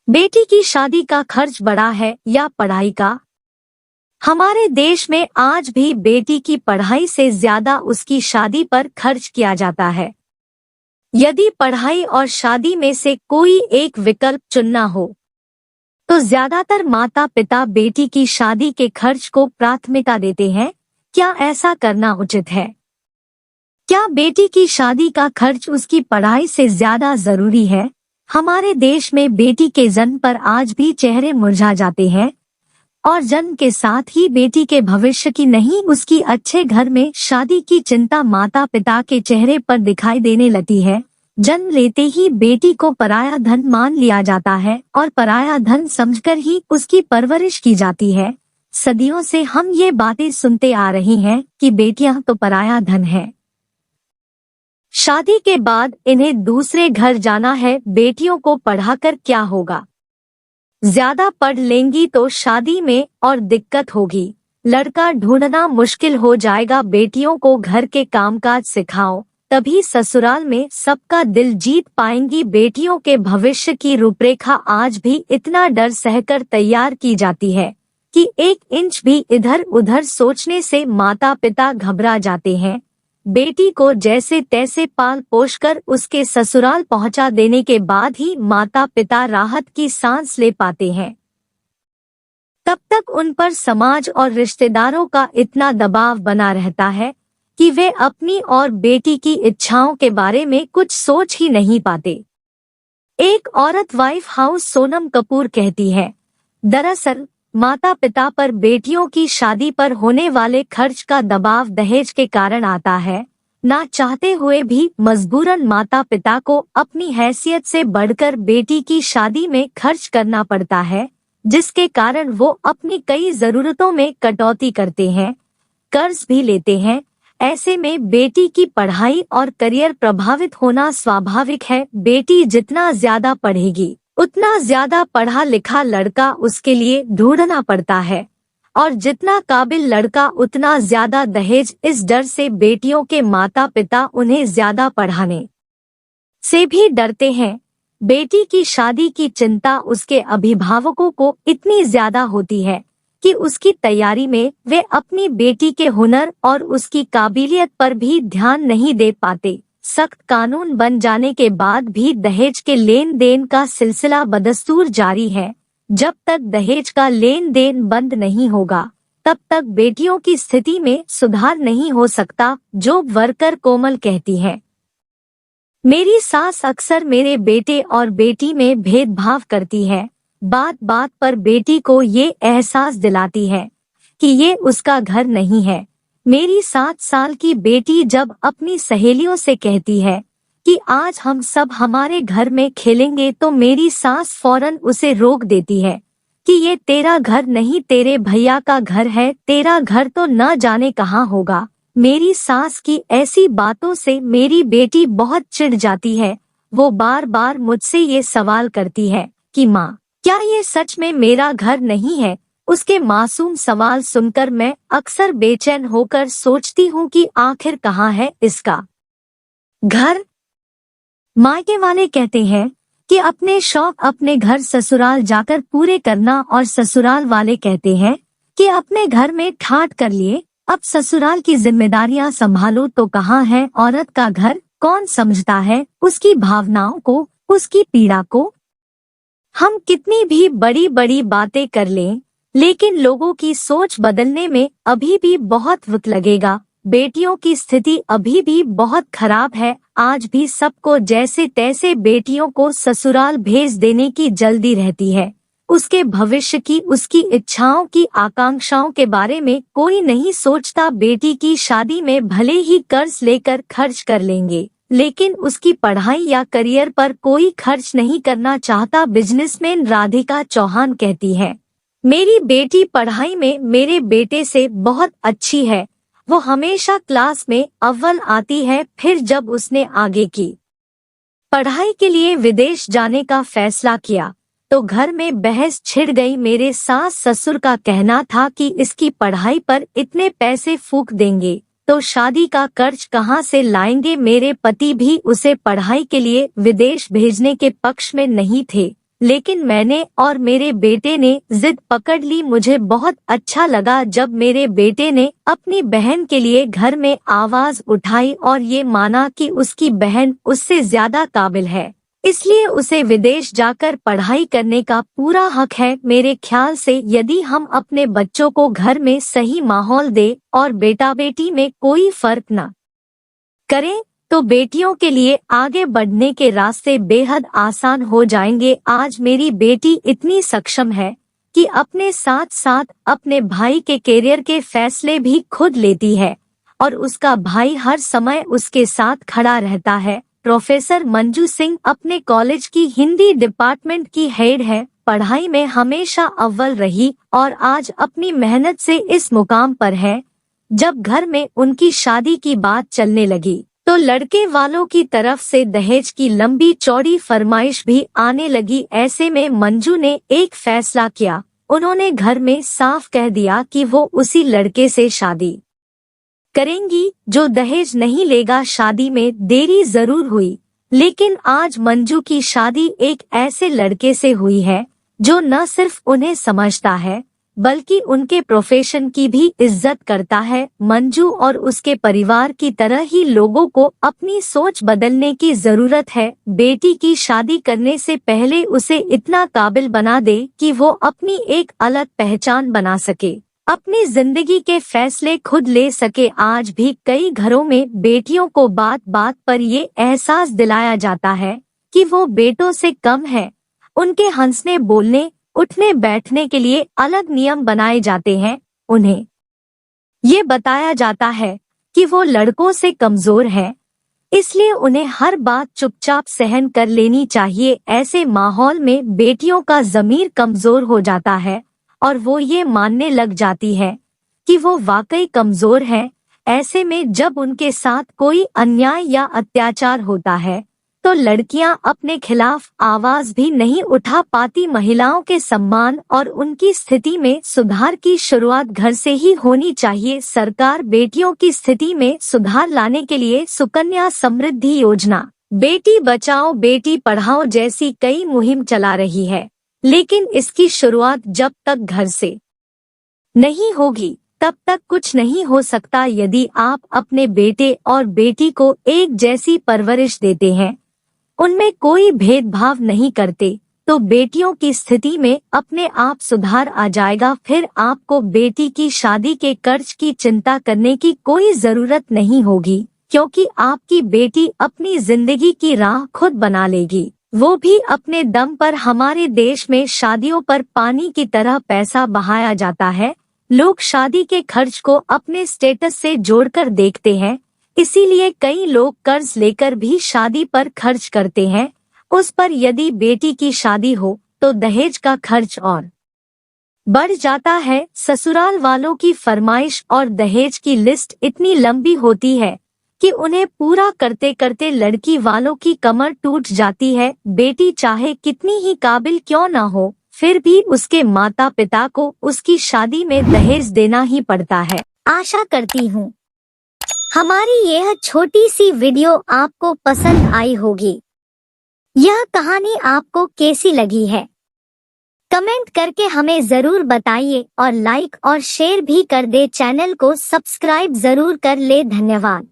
बेटी की शादी का खर्च बड़ा है या पढ़ाई का? हमारे देश में आज भी बेटी की पढ़ाई से ज्यादा उसकी शादी पर खर्च किया जाता है। यदि पढ़ाई और शादी में से कोई एक विकल्प चुनना हो, तो ज्यादातर माता पिता बेटी की शादी के खर्च को प्राथमिकता देते हैं। क्या ऐसा करना उचित है? क्या बेटी की शादी का खर्च उसकी पढ़ाई से ज्यादा जरूरी है? हमारे देश में बेटी के जन्म पर आज भी चेहरे मुरझा जाते हैं और जन्म के साथ ही बेटी के भविष्य की नहीं, उसकी अच्छे घर में शादी की चिंता माता पिता के चेहरे पर दिखाई देने लगती है। जन्म लेते ही बेटी को पराया धन मान लिया जाता है और पराया धन समझकर ही उसकी परवरिश की जाती है। सदियों से हम ये बातें सुनते आ रहे हैं कि बेटियां तो पराया धन है। शादी के बाद इन्हें दूसरे घर जाना है। बेटियों को पढ़ाकर क्या होगा? ज्यादा पढ़ लेंगी तो शादी में और दिक्कत होगी, लड़का ढूंढना मुश्किल हो जाएगा। बेटियों को घर के कामकाज सिखाओ, तभी ससुराल में सबका दिल जीत पाएंगी। बेटियों के भविष्य की रूपरेखा आज भी इतना डर सहकर तैयार की जाती है कि एक इंच भी इधर उधर सोचने से माता पिता घबरा जाते हैं। बेटी को जैसे तैसे पाल पोषकर उसके ससुराल पहुंचा देने के बाद ही माता पिता राहत की सांस ले पाते हैं। तब तक उन पर समाज और रिश्तेदारों का इतना दबाव बना रहता है कि वे अपनी और बेटी की इच्छाओं के बारे में कुछ सोच ही नहीं पाते। एक औरत वाइफ हाउस सोनम कपूर कहती है, दरअसल माता पिता पर बेटियों की शादी पर होने वाले खर्च का दबाव दहेज के कारण आता है। ना चाहते हुए भी मजबूरन माता पिता को अपनी हैसियत से बढ़कर बेटी की शादी में खर्च करना पड़ता है, जिसके कारण वो अपनी कई जरूरतों में कटौती करते हैं, कर्ज भी लेते हैं। ऐसे में बेटी की पढ़ाई और करियर प्रभावित होना स्वाभाविक है। बेटी जितना ज्यादा पढ़ेगी, उतना ज्यादा पढ़ा लिखा लड़का उसके लिए ढूंढना पड़ता है और जितना काबिल लड़का उतना ज्यादा दहेज। इस डर से बेटियों के माता पिता उन्हें ज्यादा पढ़ाने से भी डरते हैं। बेटी की शादी की चिंता उसके अभिभावकों को इतनी ज्यादा होती है कि उसकी तैयारी में वे अपनी बेटी के हुनर और उसकी काबिलियत पर भी ध्यान नहीं दे पाते। सख्त कानून बन जाने के बाद भी दहेज के लेन देन का सिलसिला बदस्तूर जारी है। जब तक दहेज का लेन देन बंद नहीं होगा, तब तक बेटियों की स्थिति में सुधार नहीं हो सकता। जॉब वर्कर कोमल कहती है, मेरी सास अक्सर मेरे बेटे और बेटी में भेदभाव करती है। बात बात पर बेटी को ये एहसास दिलाती है कि ये उसका घर नहीं है। मेरी 7 साल की बेटी जब अपनी सहेलियों से कहती है कि आज हम सब हमारे घर में खेलेंगे, तो मेरी सास फौरन उसे रोक देती है कि ये तेरा घर नहीं, तेरे भैया का घर है, तेरा घर तो न जाने कहाँ होगा। मेरी सास की ऐसी बातों से मेरी बेटी बहुत चिढ़ जाती है। वो बार बार मुझसे ये सवाल करती है कि माँ, क्या ये सच में मेरा घर नहीं है? उसके मासूम सवाल सुनकर मैं अक्सर बेचैन होकर सोचती हूँ कि आखिर कहाँ है इसका घर। मायके वाले कहते हैं कि अपने शौक अपने घर ससुराल जाकर पूरे करना, और ससुराल वाले कहते हैं कि अपने घर में ठाट कर लिए, अब ससुराल की जिम्मेदारियां संभालो। तो कहाँ है औरत का घर? कौन समझता है उसकी भावनाओं को, उसकी पीड़ा को? हम कितनी भी बड़ी बड़ी बातें कर लें, लेकिन लोगों की सोच बदलने में अभी भी वक्त लगेगा। बेटियों की स्थिति अभी भी बहुत खराब है। आज भी सबको जैसे तैसे बेटियों को ससुराल भेज देने की जल्दी रहती है। उसके भविष्य की, उसकी इच्छाओं की, आकांक्षाओं के बारे में कोई नहीं सोचता। बेटी की शादी में भले ही कर्ज लेकर खर्च कर लेंगे, लेकिन उसकी पढ़ाई या करियर पर कोई खर्च नहीं करना चाहता। बिजनेसमैन राधिका चौहान कहती है, मेरी बेटी पढ़ाई में मेरे बेटे से बहुत अच्छी है। वो हमेशा क्लास में अव्वल आती है। फिर जब उसने आगे की पढ़ाई के लिए विदेश जाने का फैसला किया, तो घर में बहस छिड़ गई। मेरे सास ससुर का कहना था कि इसकी पढ़ाई पर इतने पैसे फूंक देंगे तो शादी का कर्ज कहाँ से लाएंगे। मेरे पति भी उसे पढ़ाई के लिए विदेश भेजने के पक्ष में नहीं थे, लेकिन मैंने और मेरे बेटे ने जिद पकड़ ली। मुझे बहुत अच्छा लगा जब मेरे बेटे ने अपनी बहन के लिए घर में आवाज उठाई और ये माना कि उसकी बहन उससे ज्यादा काबिल है, इसलिए उसे विदेश जाकर पढ़ाई करने का पूरा हक है। मेरे ख्याल से यदि हम अपने बच्चों को घर में सही माहौल दे और बेटा बेटी में कोई फर्क न करें तो बेटियों के लिए आगे बढ़ने के रास्ते बेहद आसान हो जाएंगे। आज मेरी बेटी इतनी सक्षम है कि अपने साथ साथ अपने भाई के करियर के फैसले भी खुद लेती है और उसका भाई हर समय उसके साथ खड़ा रहता है। प्रोफेसर मंजू सिंह अपने कॉलेज की हिंदी डिपार्टमेंट की हेड है, पढ़ाई में हमेशा अव्वल रही और आज अपनी मेहनत से इस मुकाम पर है। जब घर में उनकी शादी की बात चलने लगी तो लड़के वालों की तरफ से दहेज की लंबी चौड़ी फरमाइश भी आने लगी। ऐसे में मंजू ने एक फैसला किया। उन्होंने घर में साफ कह दिया कि वो उसी लड़के से शादी करेंगी जो दहेज नहीं लेगा। शादी में देरी जरूर हुई, लेकिन आज मंजू की शादी एक ऐसे लड़के से हुई है जो न सिर्फ उन्हें समझता है बल्कि उनके प्रोफेशन की भी इज्जत करता है। मंजू और उसके परिवार की तरह ही लोगों को अपनी सोच बदलने की जरूरत है। बेटी की शादी करने से पहले उसे इतना काबिल बना दे कि वो अपनी एक अलग पहचान बना सके, अपनी जिंदगी के फैसले खुद ले सके। आज भी कई घरों में बेटियों को बात बात पर ये एहसास दिलाया जाता है कि वो बेटों से कम है। उनके हंसने बोलने उठने बैठने के लिए अलग नियम बनाए जाते हैं। उन्हें ये बताया जाता है कि वो लड़कों से कमजोर हैं, इसलिए उन्हें हर बात चुपचाप सहन कर लेनी चाहिए। ऐसे माहौल में बेटियों का ज़मीर कमजोर हो जाता है और वो ये मानने लग जाती है कि वो वाकई कमजोर है। ऐसे में जब उनके साथ कोई अन्याय या अत्याचार होता है तो लड़कियां अपने खिलाफ आवाज भी नहीं उठा पाती। महिलाओं के सम्मान और उनकी स्थिति में सुधार की शुरुआत घर से ही होनी चाहिए। सरकार बेटियों की स्थिति में सुधार लाने के लिए सुकन्या समृद्धि योजना, बेटी बचाओ बेटी पढ़ाओ जैसी कई मुहिम चला रही है, लेकिन इसकी शुरुआत जब तक घर से नहीं होगी तब तक कुछ नहीं हो सकता। यदि आप अपने बेटे और बेटी को एक जैसी परवरिश देते हैं, उनमें कोई भेदभाव नहीं करते, तो बेटियों की स्थिति में अपने आप सुधार आ जाएगा। फिर आपको बेटी की शादी के कर्ज की चिंता करने की कोई जरूरत नहीं होगी, क्योंकि आपकी बेटी अपनी जिंदगी की राह खुद बना लेगी, वो भी अपने दम पर। हमारे देश में शादियों पर पानी की तरह पैसा बहाया जाता है। लोग शादी के खर्च को अपने स्टेटस से जोड़कर देखते हैं, इसीलिए कई लोग कर्ज लेकर भी शादी पर खर्च करते हैं। उस पर यदि बेटी की शादी हो तो दहेज का खर्च और बढ़ जाता है। ससुराल वालों की फरमाइश और दहेज की लिस्ट इतनी लंबी होती है कि उन्हें पूरा करते करते लड़की वालों की कमर टूट जाती है। बेटी चाहे कितनी ही काबिल क्यों न हो, फिर भी उसके माता पिता को उसकी शादी में दहेज देना ही पड़ता है। आशा करती हूँ हमारी यह छोटी सी वीडियो आपको पसंद आई होगी। यह कहानी आपको कैसी लगी है कमेंट करके हमें जरूर बताइए और लाइक और शेयर भी कर दे। चैनल को सब्सक्राइब जरूर कर ले। धन्यवाद।